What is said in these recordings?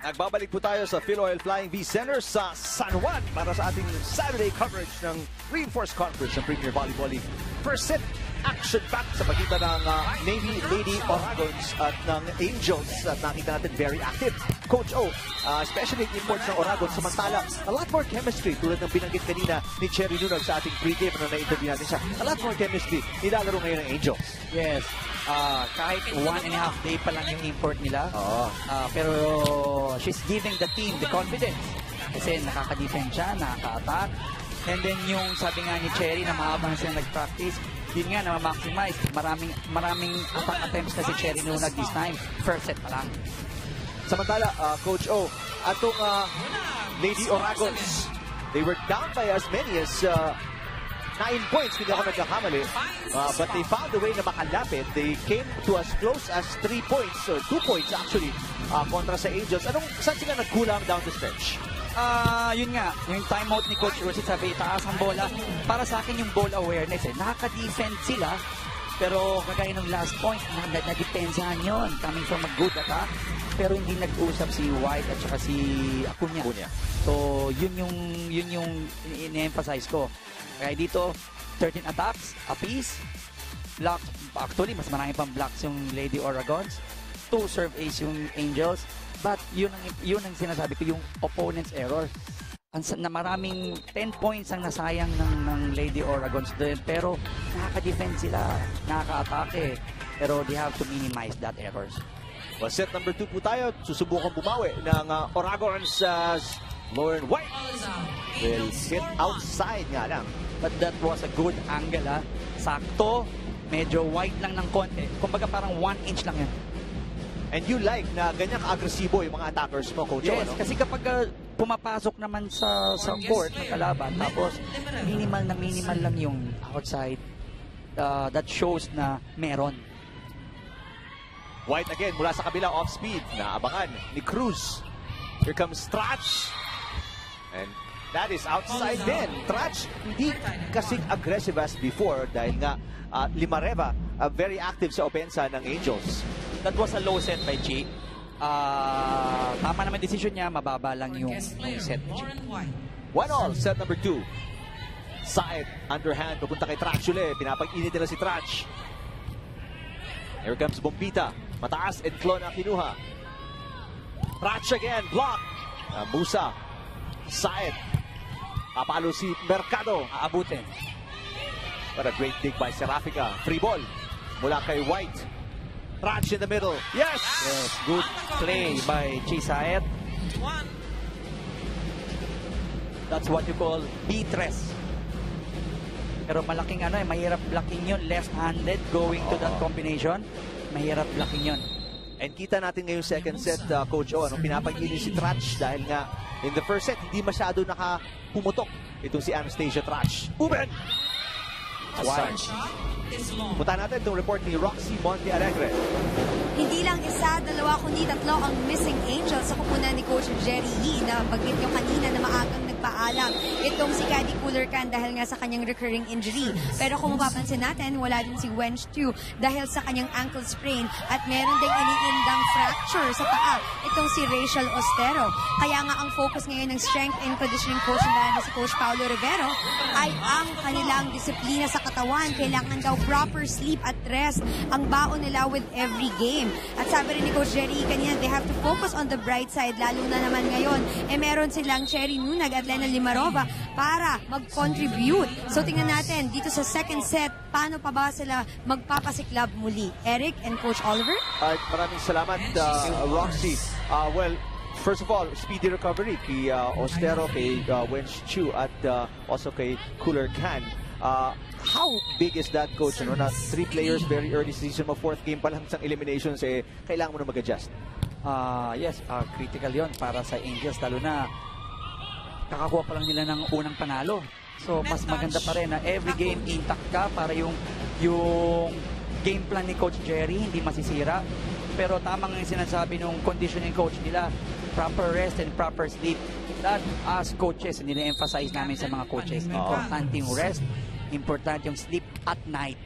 Nagbabalik po tayo sa Philoil Flying V Center sa San Juan para sa ating Saturday coverage ng Reinforced Conference ng Premier Volleyball League. First set, action back sa pagitan ng Navy Lady Oragons at ng Angels at nakita natin very active. Coach O, especially imports ng Oragons, samantala a lot more chemistry tulad ng binanggit kanina ni Cherry Nunag sa ating pregame na na-interview natin siya. A lot more chemistry nilalaro ngayon ng Angels. Yes. Kahit 1.5 day pa lang yung import nila. Pero she's giving the team the confidence. Kasi nakaka-defend siya, nakaka-attack. And then yung sabi nga ni Cherry na mahaba na sila nag-practice, yun nga na ma-maximize. Maraming attack attempts na si Cherry Nunag this time. First set pa lang. Samantala, Coach O, atong Lady Oragons, they were down by as many as 9 points, hindi ako nagkakamali. But they found a way na makalapit. They came to as close as 3 points, or 2 points actually, kontra sa Angels. Saan sila nagkulang down the stretch? Yun nga, yung timeout ni Coach Rosie, sabi, itaas ang bola. Para sa akin yung ball awareness, nakaka-defend sila. Pero kagaya ng last point, na-depensahan yun, coming from a good attack. Pero hindi nag-usap si White at saka si Acuña. So, yun yung in-emphasize ko. Kaya dito, 13 attacks, apiece, block. Actually, mas marami pang blocks yung Lady Oragons. 2 serve ace yung Angels. But yun ang sinasabi ko, yung opponent's error. Na maraming 10 points ang nasayang ng Lady Oragons doon. Pero nakaka-defend sila, nakaka-atake. Pero they have to minimize that errors. Well, set number 2 po tayo. Susubukan bumawi ng Oragons. Lauren White will hit outside nga lang. But that was a good angle, ha. Sakto, medyo white lang ng konti. Kumbaga parang 1 inch lang yan. And you like na ganyan ka-agresibo yung mga attackers mo, Coach? Yes, ano? kasi kapag pumapasok naman sa court ng kalaban, tapos minimal lang yung outside, that shows na meron. White again, mula sa kabila, off speed, naabangan ni Cruz. Here comes Trach. And that is outside din. Trach, hindi kasing aggressive as before dahil nga Limareva, very active sa opensa ng Angels. That was a low set by Chi. Tama naman decision niya, mababa lang yung set. 1-all, set number 2. Side, underhand, pupunta kay Trach ulit. Pinapag-init nila si Trach. Here comes Bombita. Mataas, Enclona kinuha. Trach again, block. Musa. Side. Papalo si Mercado. Aabutin. What a great dig by Serafica. Free ball. Mula kay White. Trach in the middle. Yes! Yes, good play by Chi Saet. That's what you call beatress. Pero malaking mahirap blocking yun. Left-handed going to that combination. Mahirap blocking yun. And kita natin ngayong second set, Coach O, pinapag-ini si Trach dahil nga in the first set, hindi masyado nakapumutok itong si Anastasia Trach. Uben! Punta natin itong report ni Roxy Monte Alegre. Hindi lang isa, dalawa, kundi 3 ang missing Angels sa kupunan ni Coach Jerry Yee na bagit yung kanina na maagang nagpaalam itong si Caddy Coolercan dahil nga sa kanyang recurring injury. Pero kung mapapansin natin, wala din si Wench Chu dahil sa kanyang ankle sprain at meron ding iniindang fracture sa paa itong si Rachel Ostero. Kaya nga ang focus ngayon ng strength and conditioning coach na si Coach Paulo Rivero ay ang kanilang disiplina sa katawan. Kailangan daw proper sleep at rest ang baon nila with every game. At sabi rin ni Coach Jerry kanina, they have to focus on the bright side, lalo na naman ngayon, meron silang Cherry Nunag at Lena Limarova para mag-contribute. So tingnan natin, dito sa second set, paano pa ba sila magpapasiklab muli? Eric and Coach Oliver? Maraming salamat, Roxy. Well, first of all, speedy recovery kay Ostero, kay Wench Chu at also kay Coolercan. How big is that, Coach? Na 3 players very early season mo, 4th game pa lang sa eliminations, kailangan mo na mag-adjust. Yes, critical yon para sa Angels, lalo na kakakuha pa lang nila ng unang panalo. So, mas maganda pa rin na every game intact ka para yung game plan ni Coach Jerry hindi masisira. Pero tamang yung sinasabi ng conditioning coach nila, proper rest and proper sleep. That as coaches, hindi na-emphasize namin sa mga coaches. Importante yung rest, Importante yung sleep at night.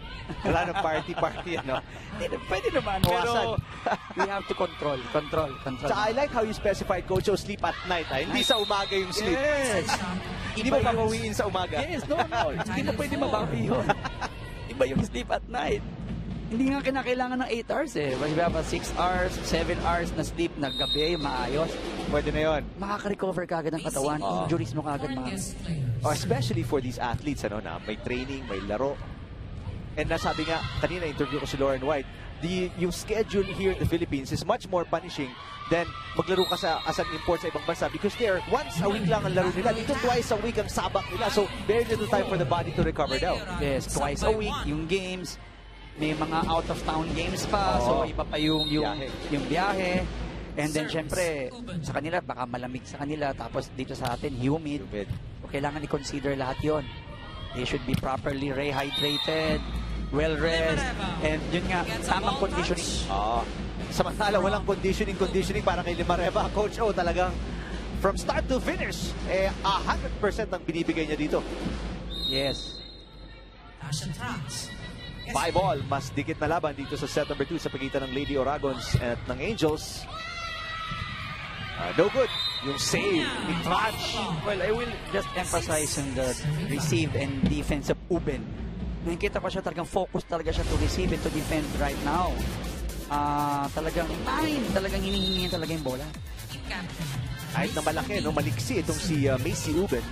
Wala ng party, ano? Pwede naman, pero we have to control. So I like how you specified, Coach, sleep at night. Hindi sa umaga yung sleep. Yes! Hindi mo mabawiin sa umaga. Yes, no. Hindi mo pwede mabawi yun. Iba yung sleep at night. Hindi nga kinakailangan ng 8 hours eh. Mas ba 6 hours, 7 hours na sleep na gabi, maayos. Pwede na yun. Makaka-recover kagad ang katawan, injuries mo kagad Especially for these athletes, ano, na may training, may laro. And nasabi nga, kanina interview ko si Lauren White, yung schedule here in the Philippines is much more punishing than maglaro ka as an import sa ibang bansa because there, once a week lang ang laro nila. Dito twice a week ang sabak nila. So, very little time for the body to recover daw. Yes, twice a week, yung games. May mga out-of-town games pa, so iba pa yung biyahe. And then, syempre, sa kanila, baka malamig sa kanila. Tapos dito sa atin, humid. So, kailangan i-consider lahat yon. They should be properly rehydrated, well-rest, and yun nga, tamang conditioning. Samantala, walang conditioning para kay Limareva. Coach O, talagang from start to finish, 100% ang binibigay niya dito. Yes. 5-all, mas dikit na laban dito sa set number 2 sa pagitan ng Lady Oragons at ng Angels. No good. Yung save ni Clutch. Well, I will just emphasize on the receive and defense of Uben. Nakikita ko siya talagang focus talaga siya to receive and to defend right now. Talagang hinihingi talaga yung bola. Kahit na malaki, no, maliksi itong si Macy Uben.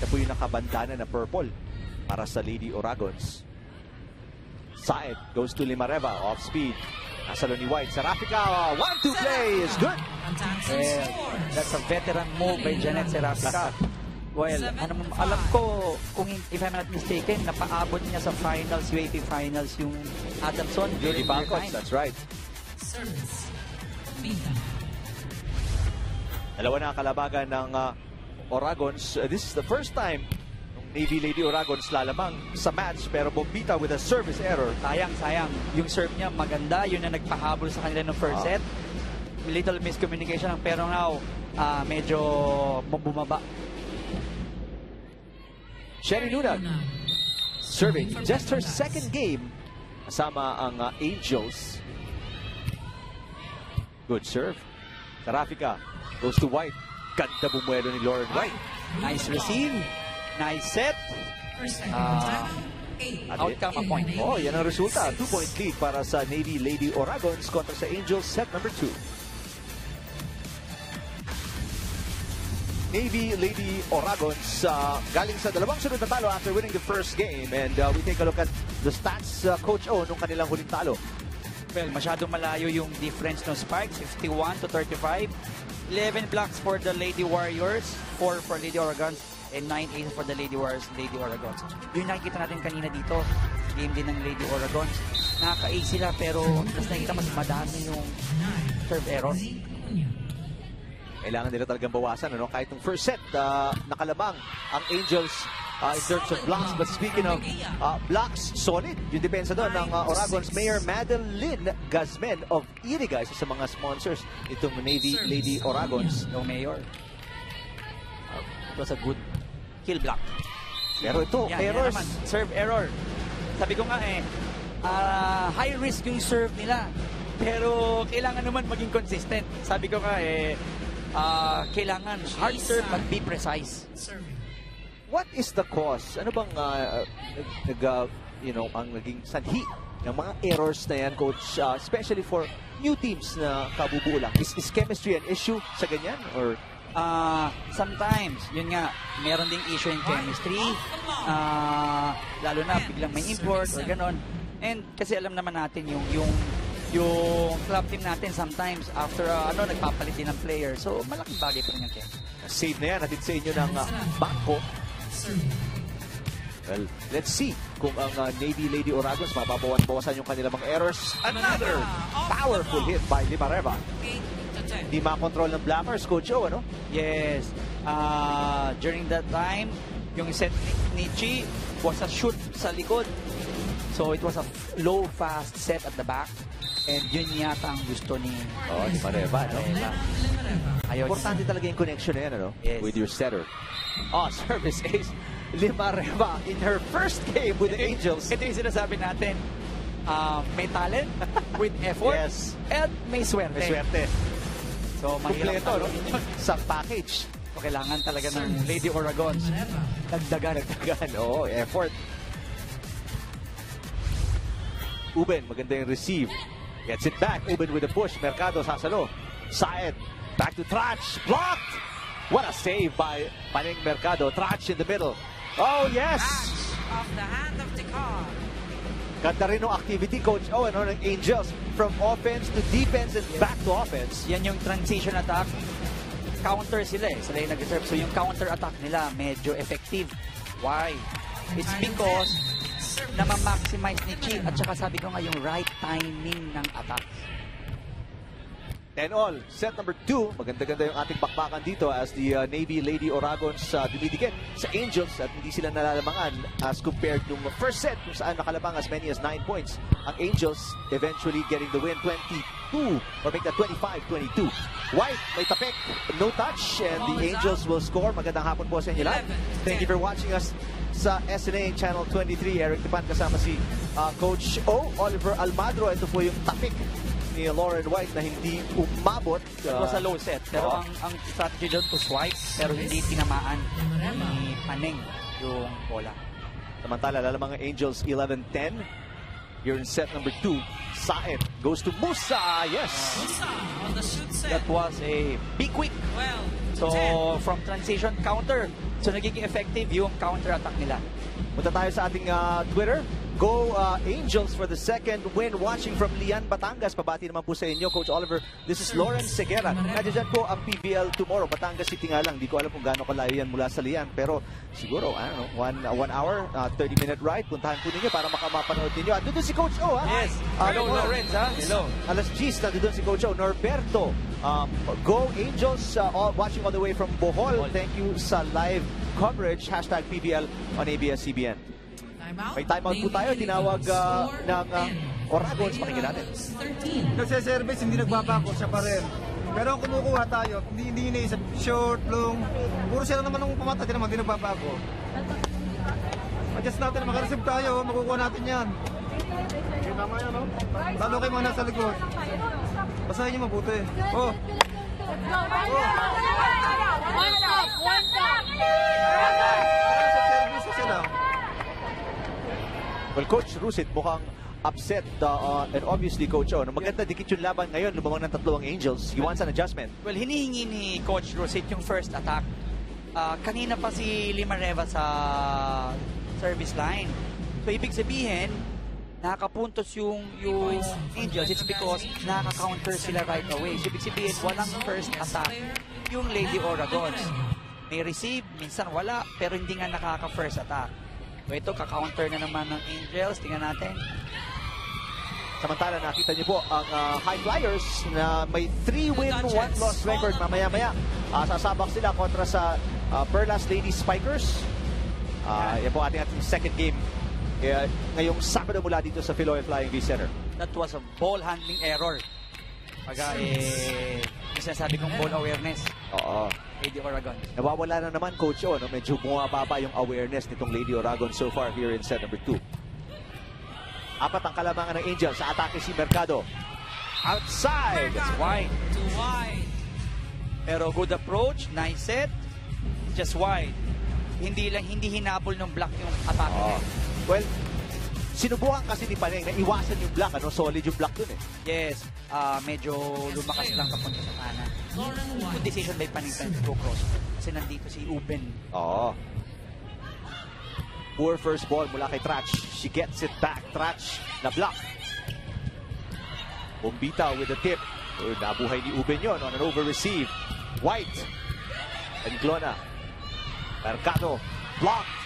Ito po yung nakabandana na purple para sa Lady Oragons. Side goes to Limareva, off speed. Nasalo ni White. Seraphica, 1-2 play is good. Well, that's a veteran move by Janet Seraphica. Well, alam ko, if I'm not mistaken, napaabot niya sa finals, UAP finals, yung Adamson. Lady Falcons, that's right. Dalawa na ang kalabagan ng Oragons. This is the first time Navy Lady Oragons lalamang sa match pero bombita with a service error. Sayang. Yung serve niya maganda. Yun na nagpahabol sa kanila ng first set. Little miscommunication lang pero now medyo bumaba. Sherry Nunag serving just her second game kasama ang Angels. Good serve. Seraphica goes to White. Ganda bumuelo ni Lauren White. Nice receive. Nice set. Outcome a point. Yan ang resulta. 2-point lead para sa Navy Lady Oragons kontra sa Angels set number 2. Navy Lady Oragons galing sa dalawang sunod na talo after winning the first game. And we take a look at the stats, Coach O, nung kanilang huling talo. Well, masyadong malayo yung difference ng Sparks. 51-35. 11 blocks for the Lady Warriors. 4 for Lady Oragons. And 9 aces for the Lady Warriors, Lady Oragons. Yung nakikita natin kanina dito, game din ng Lady Oragons. Nakaka-ace sila pero mas nakikita mas madami yung serve error. Kailangan nila talagang bawasan, ano? Kahit yung first set, nakalabang ang Angels in terms of blocks. But speaking of blocks, solid. Yung depensa doon ng Oragons Mayor Madeline Gazmen of Iriga, isa sa mga sponsors itong Navy Lady Oragons. Yung Mayor. It was a good kill block. Pero ito, errors. Serve error. Sabi ko nga high risk yung serve nila. Pero kailangan naman maging consistent. Sabi ko nga kailangan hard serve but be precise. What is the cause? Ano bang ang naging sanhi ng mga errors na yan, Coach, especially for new teams na kabubuo lang? Is chemistry an issue sa ganyan? Or sometimes, yun nga, meron ding issue in chemistry, lalo na biglang may import or ganon. And kasi alam naman natin yung club team natin sometimes after nagpapalit din ng player. So malaking bagay pa rin yung chemistry. Save na yan, natin sa inyo ng bangko. Well, let's see kung ang Navy Lady Oragons mababawasan yung kanilang mga errors. Another powerful hit by Limareva. Hindi makontrol ng Blackers, Coach O, ano? Yes. During that time, yung set ni Chi was a shoot sa likod. So it was a low, fast set at the back. And yun yata ang gusto ni Limareva, no? Importante talaga yung connection na yan, ano? Yes. With your setter. Service ace. Limareva in her first game with the Angels. Ito yung sinasabi natin. May talent, with effort, Yes. and may swerte. May swerte. So, mahirap Kompleto, no? na. Sa package. So, kailangan talaga ng Lady Oragons. Dagdagan. Oo, effort. Uben, maganda yung receive. Gets it back. Uben with a push. Mercado, sasalo. Saed, back to Trach. Blocked! What a save by Paning Mercado. Trach in the middle. Oh, yes! Off the hand of Tikar. Ganda rin ng activity, Coach Owen, ng Angels. From offense to defense and back to offense. Yan yung transition attack. Counter sila eh. Sila yung nag-reserve. So, yung counter attack nila, medyo effective. Why? It's because na-maximize ni Chi at saka sabi ko nga yung right timing ng attack. 10 all. Set number 2. Maganda-ganda yung ating bakbakan dito as the Navy Lady Oragons dumidikit sa Angels at hindi sila nalalamangan as compared nung first set kung saan nakalabang as many as 9 points. Ang Angels eventually getting the win 22 or make that 25-22. White, may tapik, no touch, and the Angels will score. Magandang hapon po sa inyo lahat. Thank you for watching us sa SNA Channel 23. Eric Tipan kasama si Coach O. Oliver Almadro. Ito po yung tapik ni Lauren White na hindi umabot. It was a low set. Pero ang strategy doon to swipe, pero hindi tinamaan ni Paneng yung bola. Samantala, lalamang ang Angels 11-10. Here in set number 2. Saed goes to Musa. Yes! On the shoot set. That was a big quick. Well, So, from transition, counter. So, nagiging effective yung counter-attack nila. Punta tayo sa ating Twitter. Go Angels for the second win. Watching from Lian, Batangas. Pabati naman po sa inyo, Coach Oliver. This is Lauren Segura. Nandiyan po ang PBL tomorrow. Batangas City nga lang. Di ko alam kung gaano kalayo yan mula sa Lian. Pero siguro, I don't know, 1 hour, 30-minute ride. Puntahan po ninyo para makamapanood ninyo. At doon si Coach O, ha? Yes. Hello, Lawrence, ha? Hello. Alas G's, nandun si Coach O. Norberto. Go Angels, watching all the way from Bohol. Thank you sa live coverage. Hashtag PBL on ABS-CBN. timeout. May timeout po tayo. Tinawag ng Oragons. Pakinggan natin. 13. Nagse-service, hindi nagbabako siya pa rin. Pero ang kumukuha tayo, hindi iniisip, short, long. Puro siya naman ang pumatay naman, hindi nagbabago. Adjust natin, makareceive tayo, makukuha natin yan. Okay, tama yan, no? Lalo kayo mga nasa likod. Basahin niyo mabuti. Oh! One stop! Nasa-service sila. Well, Coach Rusit mukhang upset and obviously, Coach O, maganda dikit yung laban ngayon. Lumamang ng 3 ang Angels. He wants an adjustment. Well, hinihingi ni Coach Rosit yung first attack. Kanina pa si Limareva sa service line. So, ibig sabihin, nakapuntos yung Angels. It's because nakaka-counter sila right away. So, ibig sabihin, walang first attack yung Lady Oragons. May receive, minsan wala, pero hindi nga nakaka-first attack. So, ito, ka-counter na naman ng Angels. Tingnan natin. Samantala, nakita niyo po ang High Flyers na may 3-win, 1-loss record. Mamaya-maya, sasabak sila kontra sa Perlas Lady Spikers. Yan po ating second game ngayong Sabado mula dito sa Philoil Flying V Center. That was a ball handling error. Pagka, yung sinasabi kong ball awareness. Oo. Lady Oragon. Nawawala na naman, Coach O. No? Medyo bumababa yung awareness nitong Lady Oragon so far here in set number 2. 4 ang kalamangan ng Angels sa atake si Mercado. Outside! That's wide. Too wide. Pero good approach, nice set. Just wide. Hindi hinabol ng block yung atake. Oh. Well, sinubukan kasi ni Paneng na iwasan yung block. Solid yung block dun eh. Yes, medyo lumakas lang kapunta sa kanan. Good decision by Panington to go cross. Kasi nandito si Uben. Oo. Poor first ball mula kay Trach. She gets it back. Trach na block. Bombita with the tip. Nabuhay ni Uben yun on an over-receive. White. Inclona. Mercado. Blocked.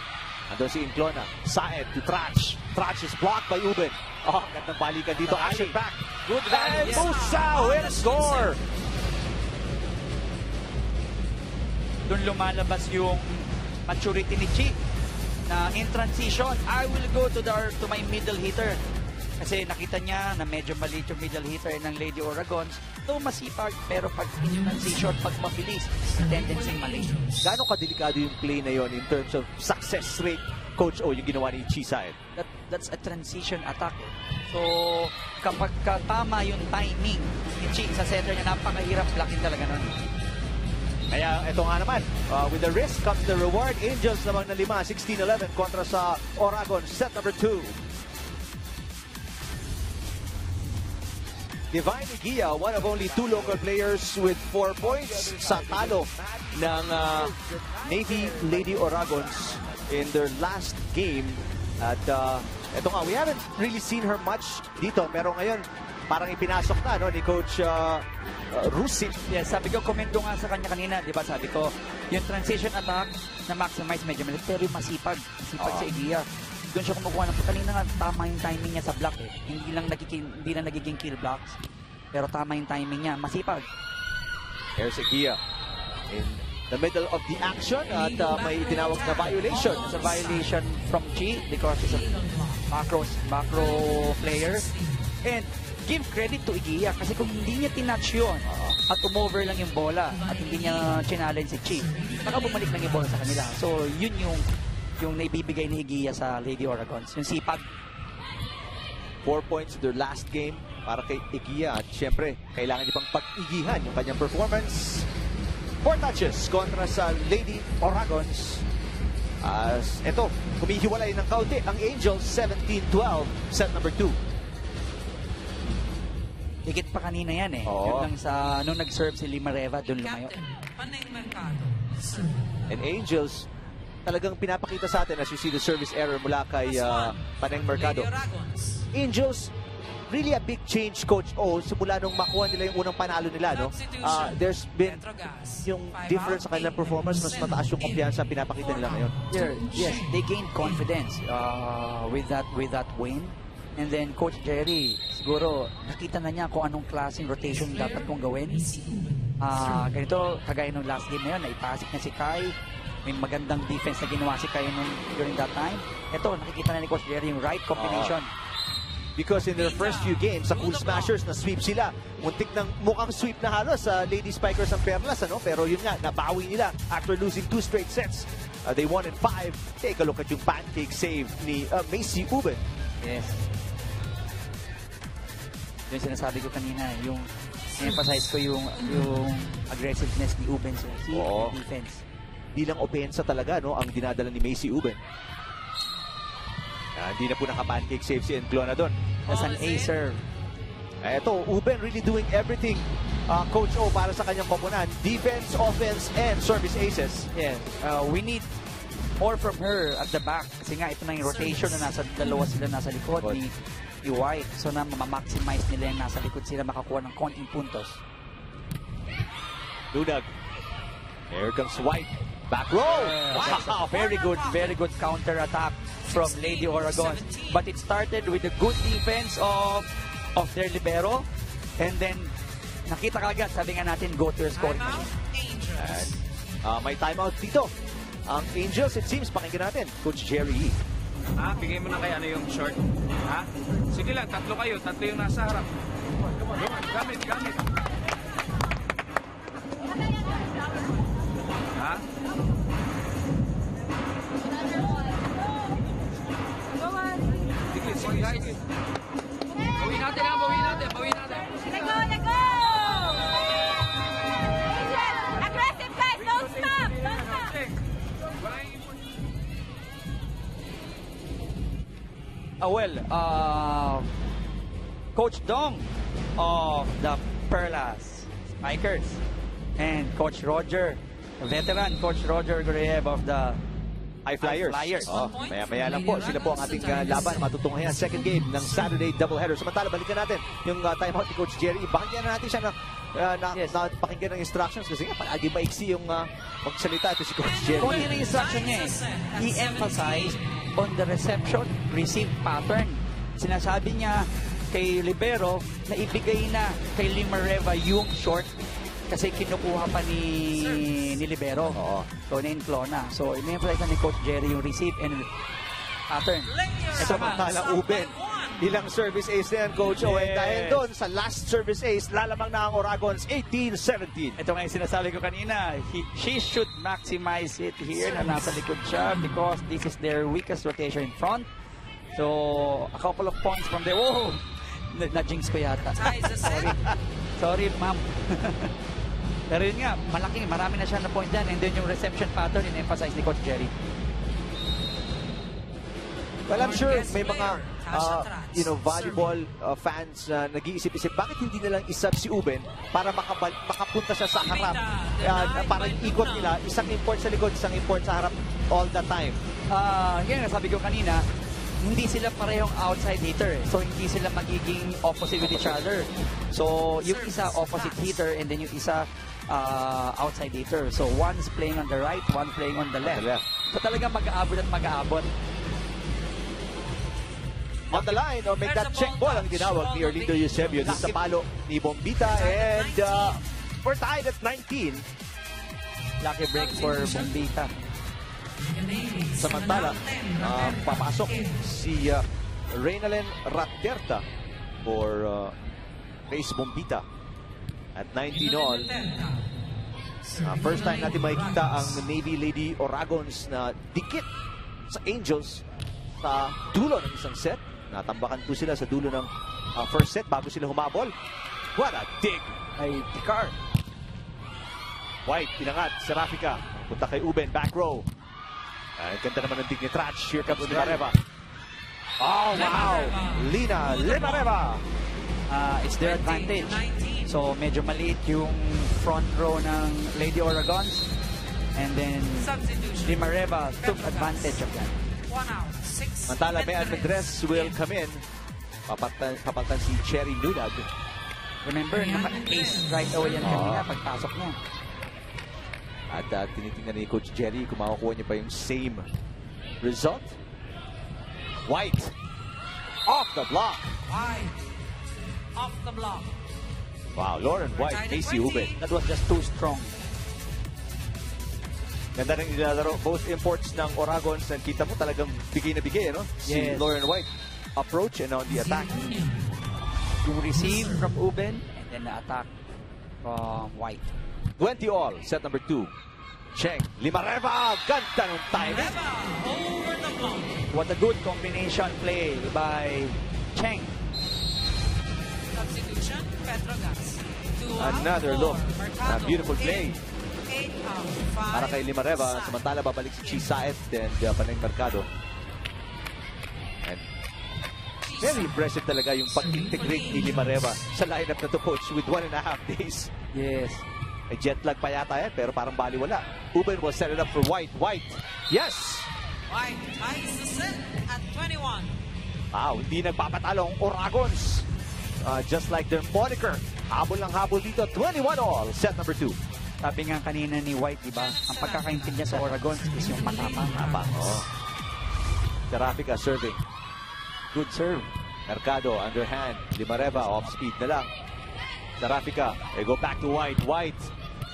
Andun si Inclona. Saed to Trach. Trach is blocked by Uben. Oh, gandang balikan dito. Action back. Good And rally. Musa with a score. Doon lumalabas yung maturity ni Chi na in transition, I will go to my middle hitter. Kasi nakita niya na medyo maliit yung middle hitter ng Lady Oragons. Though masipag, pero pag in transition, pag mabilis, tendency mali. Gaano kadelikado yung play na yon in terms of success rate, Coach O, yung ginawa ni Chisay? That's a transition attack. So, kapag tama yung timing ni Chi sa center niya, napakahirap blocking talaga nun. Kaya ito nga naman, with the risk comes the reward. Angels namang na 5, 16-11 kontra sa Oragon, set number 2. Divine Igia, one of only 2 local players with 4 points sa talo ng Navy Lady Oragons in their last game. At ito nga, we haven't really seen her much dito, pero ngayon parang ipinasok na ni Coach Rusin. Yes, sabi ko, komento nga sa kanya kanina, di ba? Sabi ko, yung transition attack na maximize medyo mali, pero yung masipag sa Igia. Doon siya kumukuha ng kanina nga, tama yung timing niya sa block eh. Hindi lang nagiging kill blocks, pero tama yung timing niya, masipag. Here's Igia in the middle of the action at may tinawag na violation. It's a violation from Chi because she's a macro player. And give credit to Igia kasi kung hindi niya tinouch yun at umover lang yung bola at hindi niya challenge si Chi, baka bumalik lang yung bola sa kanila. So yun yung naibibigay ni Igia sa Lady Oragons, yung sipag. 4 points in their last game para kay Igia. At syempre, kailangan niya pang pag-igihan yung kanyang performance. 4 touches kontra sa Lady Oragons. As ito, kumihiwalay ng kaunti ang Angels, 17-12, set number 2. Higit pa kanina yan eh. Oo. Yun lang sa, nung nag-serve si Limareva, doon lumayo. Captain, Panay Mercado. And Angels, talagang pinapakita sa atin as you see the service error mula kay Paneng Mercado. Lady Oragons. Angels, really a big change, Coach O, simula nung makuha nila yung unang panalo nila, no? There's been Petrogas. yung difference sa kanilang performance, mas mataas yung kumpiyansa pinapakita nila ngayon. Yes, they gained confidence with that win. And then Coach Jerry, siguro nakita na niya kung anong klaseng rotation dapat kong gawin. Ganito, kagaya nung last game na yun, naipasik na si Kai. May magandang defense na ginawa si Kai during that time. Ito, nakikita na ni Coach Jerry yung right combination. Because in their first few games, sa Cool Smashers, na-sweep sila. Muntik ng mukhang sweep na halos sa Lady Spikers ng Perlas, ano? Pero yun nga, nabawi nila after losing 2 straight sets. They won in 5. Take a look at yung pancake save ni Macy Uben. Yes. Yung sinasabi ko kanina, yung emphasize ko yung aggressiveness ni Uben sa defense. Di lang opensa talaga, no, ang dinadala ni Macy Uben. Hindi na po naka-pancake save si Enclona doon. That's an A serve. Ito, Uben really doing everything, Coach O, para sa kanyang koponan. Defense, offense, and service aces. Yeah. We need more from her at the back. Kasi nga, ito na yung rotation na dalawa sila nasa likod ni White. So na ma-maximize nila yung nasa likod sila makakuha ng konting puntos. Lunag. Here comes White. Back row! Wow! Very good counter attack from Lady Oragons. But it started with the good defense of their libero. And then, nakita kagad, sabi nga natin, go to your scoring machine. Angels. May timeout dito. Ang Angels, it seems, pakinggan natin, Coach Jerry. Bigay mo na kay ano yung short. Ha? Sige lang, tatlo kayo. Tatlo yung nasa harap. Come on. Gamit. Ha? Sige. Bawin natin. Let go! Angel, aggressive guys, don't stop! Coach Dong of the Perlas Spikers and Coach Roger, veteran Coach Roger Gureyev of the High Flyers. Maya-maya lang po. Sila po ang ating laban. Matutunghayan second game ng Saturday doubleheader. Samantala, balikan natin yung timeout ni Coach Jerry. Pakinggan na natin siya na pakinggan ng instructions kasi nga palagi maiksi yung magsalita ito si Coach Jerry. Kung yun ang instruction niya he emphasized on the reception, receive pattern. Sinasabi niya kay Libero na ibigay na kay Limareva yung short kasi kinukuha pa ni Libero. So, na-Enclona. So, in-emphasize na ni Coach Jerry yung receive and pattern. Samantala, Uben. Ilang service ace na yan, Coach Owen. Yes. Dahil doon sa last service ace, lalamang na ang Oragons 18-17. Ito nga yung sinasabi ko kanina, she should maximize it here na nasa likod siya because this is their weakest rotation in front. So, a couple of points from there. Whoa! Na-jinx ko yata. Sorry. Sorry, ma'am. Pero yun nga, marami na siya na point dyan. And then yung reception pattern, in-emphasize ni Coach Jerry. Well, I'm sure may mga volleyball fans na nag-iisip-isip, bakit hindi nilang isub si Uben para makapunta siya sa harap? Para ikot nila, isang import sa likod, isang import sa harap all the time. Yan nga sabi ko kanina, hindi sila parehong outside hitter. So, hindi sila magiging opposite with each other. So, yung isa opposite hitter and then yung isa outside hitter. So, one's playing on the right, one playing on the left. So, talagang mag-aabot at mag-aabot. On the line, make that check ball ang tinawag ni Orlindo Eusebio dun sa palo ni Bombita. And we're tied at 19. Lucky break for Bombita. Samantala, papasok si Reynalen Ratterta for face Bombita at 19 all. First time natin makikita ang Navy Lady Oragons na dikit sa Angels sa dulo ng isang set. Natambakan po sila sa dulo ng first set bago sila humabol. What a dig! Ay Tikar. White, pinangat. Serafika. Punta kay Uben. Back row. Ganda naman ng dig ni Trach. Here comes Limareva. Oh, wow! Lina Limareva. It's their advantage. So, medyo maliit yung front row ng Lady Oragons. And then, Limareva took advantage of that. 1 out, 6. Mantala, Mean Medres will come in. Papalitan si Cherry Nunag. Remember, naka-ace right away yan kanina pagpasok niya. At tinitingnan ni Coach Jerry kung makukuha niya pa yung same result. White. Off the block. White. Off the block. Wow, Lauren White, Casey Uben. That was just too strong. Ganda rin nilalaro. Both imports ng Oragons. And kita mo talagang bigay na bigay, no? Si Yes. Lauren White. Approach and on the attack. Yung receive from Uben and then the attack from White. 20 all. Set number 2. Cheng. Limareva. Ganda ng timing. Over the block. What a good combination play by Cheng. Substitution, Petrogas. 2 out, Another 4. look. Mercado, Beautiful play. 8 out, 5. Para kay Limareva. Sa- Samantala babalik si Chisaet and Panay Mercado. And very impressive talaga yung pag-integrate ni Limareva sa lineup na to, Coach, with 1.5 days. Yes. May jet lag pa yata yan, pero parang baliwala. Uben will set it up for White. White. Yes! White ties the set at 21. Wow, hindi nagpapatalo ang Oragons. Just like their moniker. Habol ng habol dito. 21 all. Set number 2. Sabi nga kanina ni White, diba? Ang pagkakaintindi niya sa Oragons is yung matapang. Oh. Serafika serving. Good serve. Mercado, underhand. Limareva, off speed na lang. Serafika, they go back to White. White.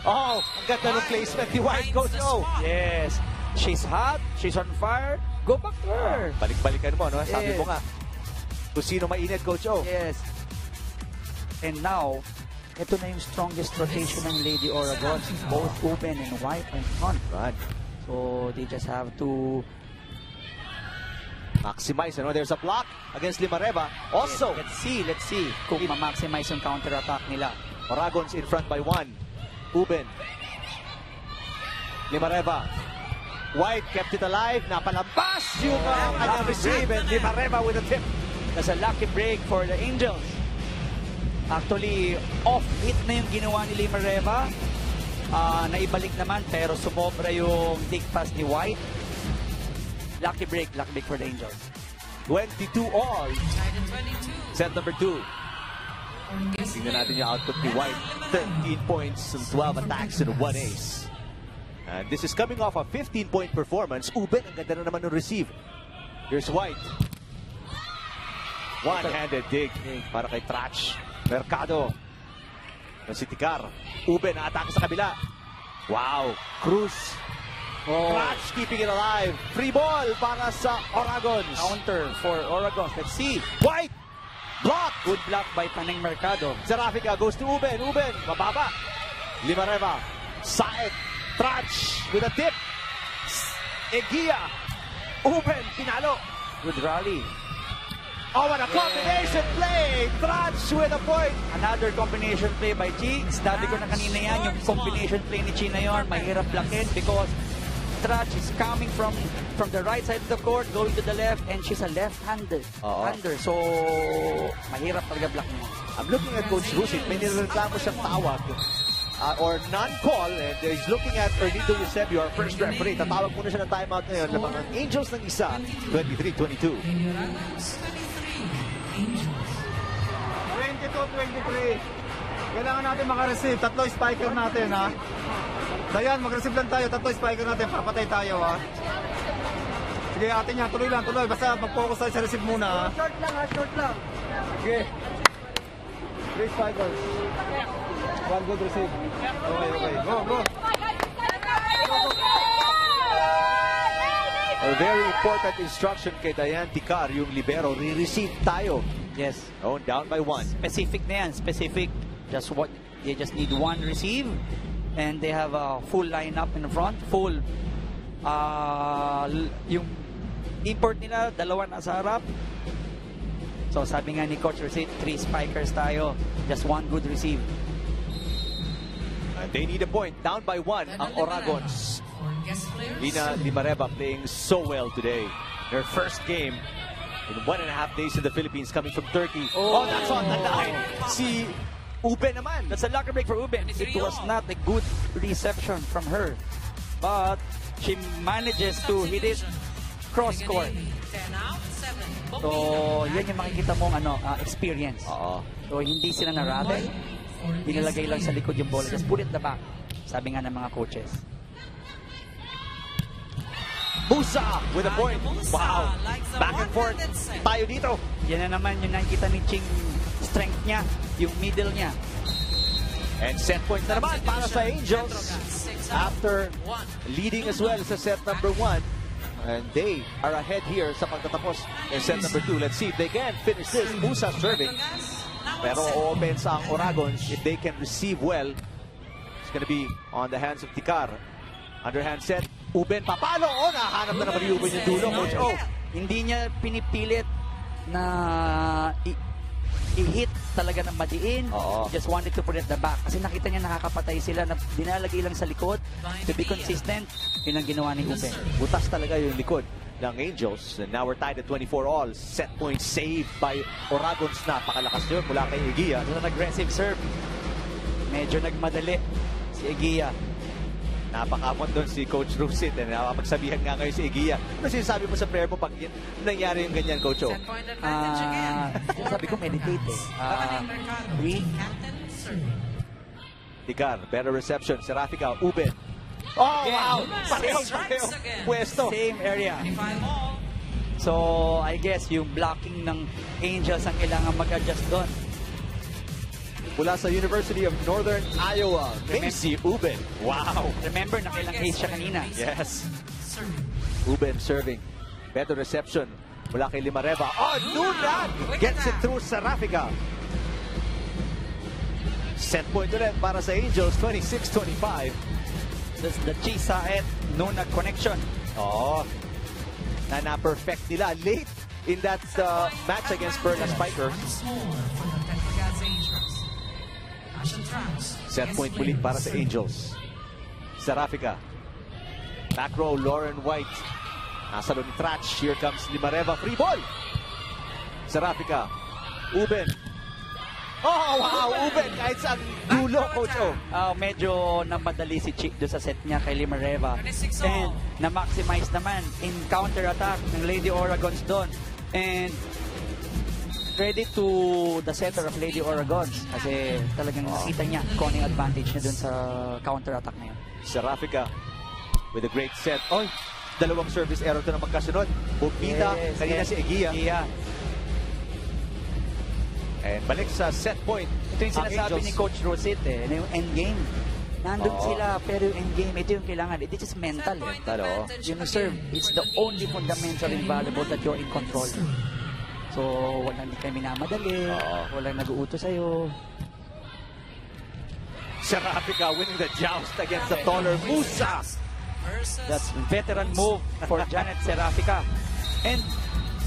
Oh, ang ganda ng placement ni White, Coach O. Yes. She's hot. She's on fire. Go back to her. Balik-balikan mo, no? Sabi Yes. mo nga. Kung sino mainit, Coach O. Yes. And now, ito na yung strongest rotation ng Lady Oragons. Both Uben and White in front. Right. So, they just have to Maximize, ano? There's a block against Limareva. Also, Let's see kung ma-maximize yung counter-attack nila. Oragons in front by 1. Uben. Limareva. White kept it alive. Napalampas yung kanyang receive. And Limareva with a tip. That's a lucky break for the Angels. Actually, off-hit na yung ginawa ni Limareva. Naibalik naman, pero sumobra yung dig pass ni White. Lucky break for the Angels. 22 all. Tied at 22. Set number 2. Tingnan natin yung output ni White. 13 points and 12 attacks and 1 ace. And this is coming off a 15-point performance. Uben, ang ganda na naman ng receive. Here's White. One-handed dig para kay Trach. Mercado. Si Tikar. Uben, atake sa kabila. Wow. Cruz. Oh. Trach keeping it alive. Free ball para sa Oragons. Counter for Oregon. Let's see. White. Block. Good block by Taneng Mercado. Zarafica goes to Uben. Uben, mababa. Limareva. Saed. Trach with a tip. Egia. Uben, pinalo. Good rally. Oh, what a combination play. Trach with a point. Another combination play by Chi. Sabi ko na kanina yan, yung combination play ni Chi na yun, mahirap blockin because Trach is coming from the right side of the court, going to the left, and she's a left-hander. So, mahirap talaga block niya. I'm looking at Coach Rusic. May nireklamo siyang tawag or non-call, and he's looking at Ernito Eusebio, our first referee. Tatawag muna siya ng timeout ngayon. Lamang ang Angels ng isa, 23-22. 22-23. Kailangan natin makareceive. Tatlo spiker natin, ha? Dayan, mag-receive lang tayo. Tatlo spiker natin. Papatay tayo, ha? Sige, atin yan. Tuloy lang, tuloy. Basta mag-focus tayo sa receive muna, ha? Short lang, ha? Short lang. Sige. 3 spikers. 1 good receive. Okay. Go. A very important instruction kay Dayan Ticar, yung libero, re-receive tayo. Yes. Oh, down by 1. Specific na yan. Specific. They just need one receive. And they have a full lineup in the front. Full. Yung import nila, dalawa na sa harap. So sabi nga ni Coach Receipt, 3 spikers tayo. Just one good receive. They need a point. Down by 1 ang Oragons. Lina Limareva playing so well today. Their first game in 1.5 days in the Philippines, coming from Turkey. Oh, that's on the line. Si Uben naman. That's a locker break for Uben. It was not a good reception from her. But she manages to hit it cross court. 10 out, 7. So, yan yung makikita mong experience. So, hindi sila na-rattle. Dinalagay lang sa likod yung bola. Just put it the back. Sabi nga ng mga coaches. Musa with a point. Wow. Back and forth. Tayo dito. Yan na naman yung nakikita ni Ching strength niya. Yung middle niya. And set point na naman para sa Angels. After leading as well sa set number 1. And they are ahead here sa pagtatapos in set number 2. Let's see if they can finish this. Musa serving. Pero o-offense ang Oragons. If they can receive well, it's gonna be on the hands of Ticar. Underhand set. Uben papalo. Oh, nahanap na naman yung Uben yung dulo, Coach O. Hindi niya pinipilit na i-hit talaga ng madiin. He just wanted to put it at the back. Kasi nakita niya nakakapatay sila na dinalagay lang sa likod. To be consistent, yun ang ginawa ni Uben. Butas talaga yung likod ng Angels. And now we're tied at 24 all. Set point saved by Oragons. Napakalakas yun mula kay Egia. An aggressive serve. Medyo nagmadali si Egia. Napakamot doon si Coach Rusit. Napapagsabihan nga ngayon si Egia. Ano sinasabi mo sa prayer mo pag nangyari yung ganyan, Coach O? 10-point advantage again. Sabi ko meditate breathe. Ticar, better reception. Serafika, Uben. Oh, wow! Pareho pwesto. Same area. 25 all. So, I guess yung blocking ng Angels ang kailangan mag-adjust doon. Mula sa University of Northern Iowa, Macy Uben. Wow! Remember, nakilang ace siya kanina. Yes. Uben serving. Better reception mula kay Limareva. Oh, Nunad gets it through Serafika. Set point ulit para sa Angels, 26-25. That's the Chisa at Nuna connection. Oh, na-perfect nila late in that match against Perla Spikers. Set point muli para sa Angels. Serafika. Back row, Lauren White. Nasa ni Trach. Here comes Limareva. Free ball. Serafika. Uben. Oh, wow! Uben kahit sa dulo, Coach O. Medyo namadali si Chick doon sa set niya kay Limareva. And na-maximize naman in counter-attack ng Lady Oragons doon. And credit to the setter of Lady Oragons kasi talagang nakita niya kung ano yung advantage niya doon sa counter-attack na yun. Serafika with a great set. Oy, dalawang service error to na magkasunod. Bumita, kanina si Egia. And balik sa set point. Ito yung sinasabi ni Coach Rosit na yung endgame. Nandun Oo. sila, pero yung endgame, ito yung kailangan. This is mental. Mental, oo. Yung serve, it's the only fundamental and valuable that you're in control. So, walang hindi kayo minamadali, Oo. walang nag-uuto sa'yo. Serafica winning the joust against the taller Musa. That's veteran move for Janet Serafica. And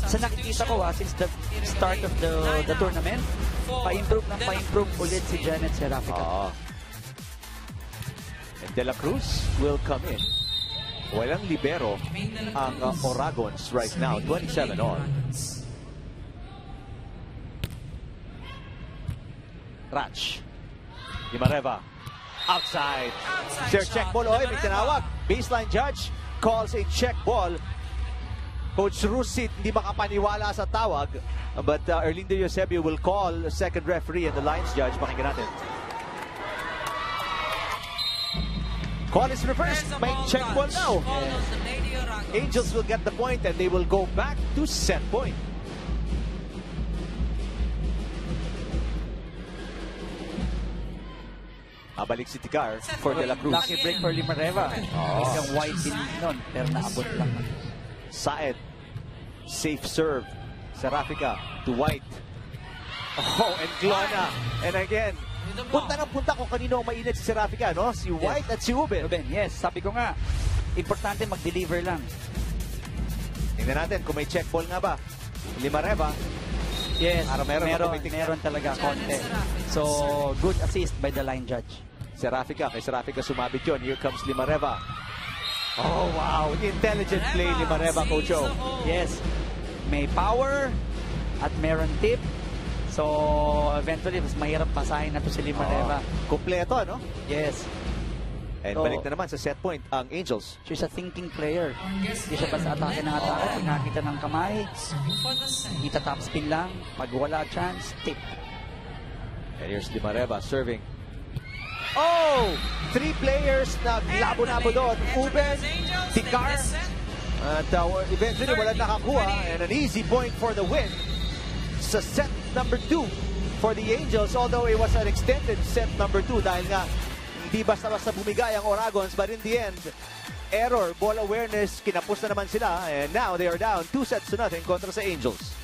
sa nakikita ko since the start of the tournament, pa-improve ulit si Janet Serafica. Oo. And De La Cruz will come in. Walang libero ang Oragons right now, 27 on. Rach. Limareva. Outside. Is there a check ball? Oy, may tinawag. Baseline judge calls a check ball. Coach Rusit hindi makapaniwala sa tawag. But Erlindo Eusebio will call a second referee and the lines judge. Pakinggan natin. Call is reversed. May check ball now. Angels will get the point and they will go back to set point. Abalik si Ticar for De La Cruz. Lucky break for Limareva. Yung wide din nun, pero naabot lang. Saed. Safe serve. Serafica to White. Oh, and Glona. And again, punta ng punta kung kanino ang mainit si Serafica, no? Si White at si Uben. Ruben, yes, sabi ko nga, importante mag-deliver lang. Tingnan natin kung may check ball nga ba. Limareva. Yes, Para meron talaga konti. So, good assist by the line judge. Serafica. Kay Serafica sumabit yun. Here comes Limareva. Oh, wow. Intelligent play, Limareva, Coach O. Yes, may power at meron tip. So, eventually, mas mahirap pasahin na to si Limareva. Kompleto, no? Yes, And So, balik na naman sa set point ang Angels. she's a thinking player. Hindi siya basta atake ng atake. Pinakita ng kamay, kita top spin lang. Pag wala chance, tip. And here's Limareva serving. Oh! 3 players na labo-labo doon. Uben, Ticar. At eventually wala nakakuha. And an easy point for the win. Sa set number 2 for the Angels. Although it was an extended set number 2 dahil nga hindi basta-basta bumigay ang Oragons. But in the end, error, ball awareness, kinapos na naman sila. And now they are down 2-0 kontra sa Angels.